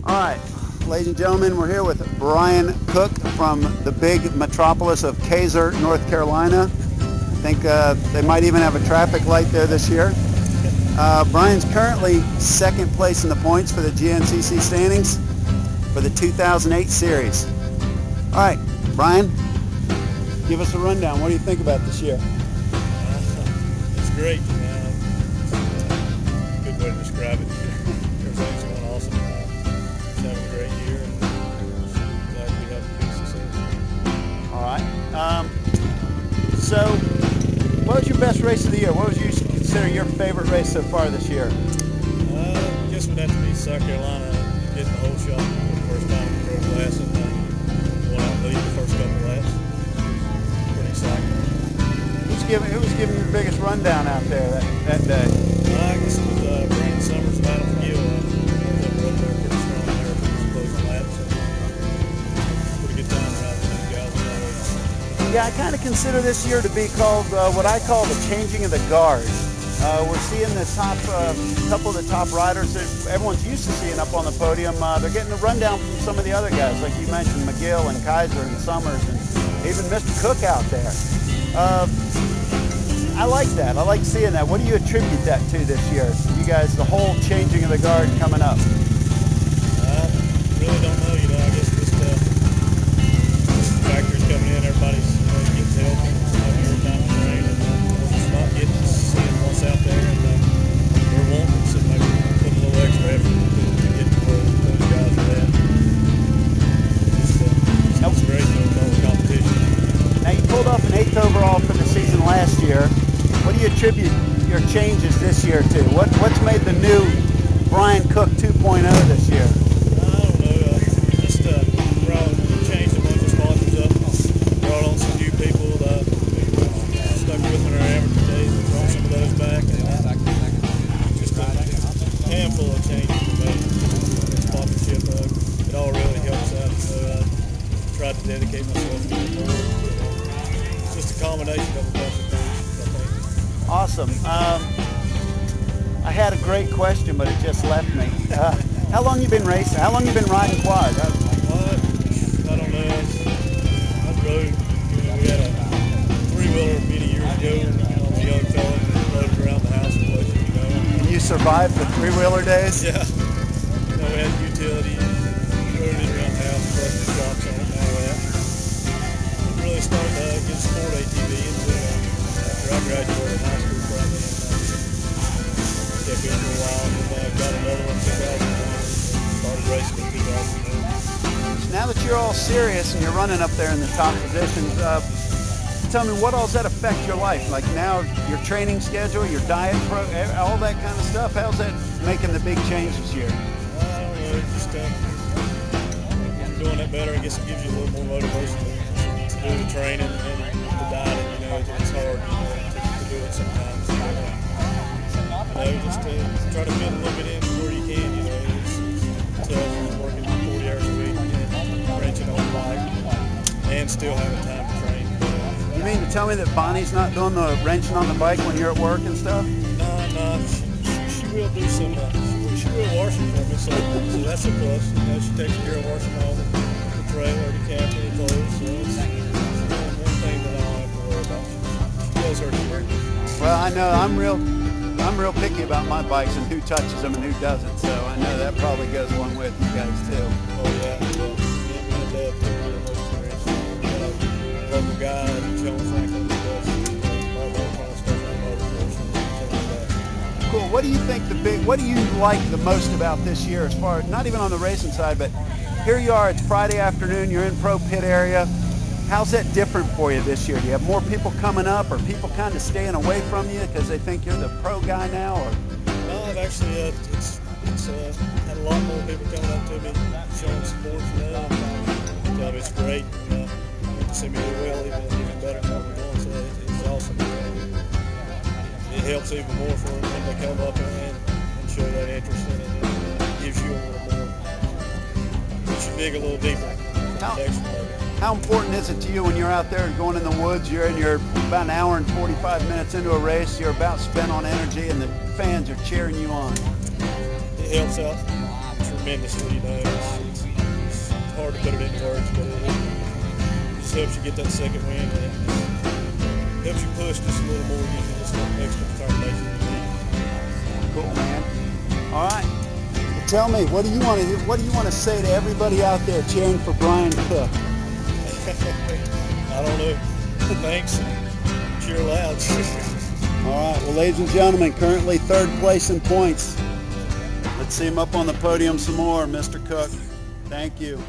All right, ladies and gentlemen, we're here with Brian Cook from the big metropolis of Kaiser, North Carolina. I think they might even have a traffic light there this year. Brian's currently second place in the points for the GNCC standings for the 2008 series. All right, Brian, give us a rundown. What do you think about this year? It's great. Good way to describe it. Everything's going awesome. It's having a great year, and glad we have a big success. All right. So, what was your best race of the year? What would you consider your favorite race so far this year? I guess it would have to be South Carolina, getting the whole shot for the first time in the pro class, and won out lead the first couple laps. Pretty exciting. Who was giving you the biggest rundown out there that day? I guess it was Brandon Summers, Battle for Gill. I was up there pretty strong there for those closing laps. So pretty good time riding with those guys. Yeah, I kind of consider this year to be called what I call the changing of the guard. We're seeing the top, couple of the top riders that everyone's used to seeing up on the podium. They're getting a rundown from some of the other guys, like you mentioned, McGill and Kaiser and Summers, and even Mr. Cook out there. I like that. I like seeing that. What do you attribute that to this year? You guys, the whole changing of the guard coming up. I really don't know. I guess just factors coming in. Everybody's getting help and having more time to train, and just not getting seeing what's out there, and we're wanting to maybe put a little extra effort to get to where those guys are at. It's great with all the competition. Now you pulled off an 8th overall for the season last year. What do you attribute your changes this year to? What's made the new Brian Cook 2.0 this year? I don't know. Just changed a bunch of sponsors up. Brought on some new people that stuck with in our amateur days. We brought some of those back. And just a handful of changes we made. Sponsorship. It all really helps out. So I tried to dedicate myself to it more. It's just a combination of a bunch of things. Awesome. I had a great question, but it just left me. How long you been racing? How long you been riding quad? I don't know. I rode. We had a three-wheeler many years ago. I was a young fella and rode around the house and places. And you survived the three-wheeler days? Yeah. We had utility. Rode it around the house, plus the shops on it and all that. It really started to get a sport ATV into after I graduated high school, probably, and kept it for a while, and got another one in 2001, started racing in 2001. So now that you're all serious and you're running up there in the top positions, tell me, what all does that affect your life? Like now, your training schedule, your diet, all that kind of stuff, how's that making the big change this year? I don't know, just doing it better. I guess it gives you a little more motivation to do the training and the dieting. It's hard, to do it sometimes. Just try to fit a little bit in where you can. It's tough working 40 hours a week and wrenching on the bike and still having time to train. You mean to tell me that Bonnie's not doing the wrenching on the bike when you're at work and stuff? No. She will do some. She will wash it for me, so that's a plus. She takes care of washing all the trailer, the camper, the clothes. So it's one thing that I don't have to worry about. She does her share. Well, I know I'm real picky about my bikes and who touches them and who doesn't. So I know that probably goes along with you guys too. Oh yeah. Me and Dad took care of those experiences. We got a local guy, John Penton GNCC, all that kind of stuff on motorsports and things like that. Cool. What do you think what do you like the most about this year, as far as, not even on the racing side, but here you are, it's Friday afternoon, you're in pro pit area. How's that different for you this year? Do you have more people coming up, or people kind of staying away from you because they think you're the pro guy now? Or? No, I've actually it's had a lot more people coming up to me, showing support for that. It's great. And, to see me do well, even better than what we're doing. So it's awesome. It helps even more for them when they come up and show that interest in it. It gives you a little more, makes you dig a little deeper. How important is it to you when you're out there and going in the woods, you're about an hour and 45 minutes into a race, you're about spent on energy and the fans are cheering you on? It helps out tremendously. You know, it's hard to put it into words, but it just helps you get that second win, and it helps you push just a little more, gives you just a little extra determination you need. Cool, man. All right. Well, tell me, what do you want to say to everybody out there cheering for Brian Cook? I don't know. Thanks. Cheer loud. All right. Well, ladies and gentlemen, currently third place in points. Let's see him up on the podium some more, Mr. Cook. Thank you.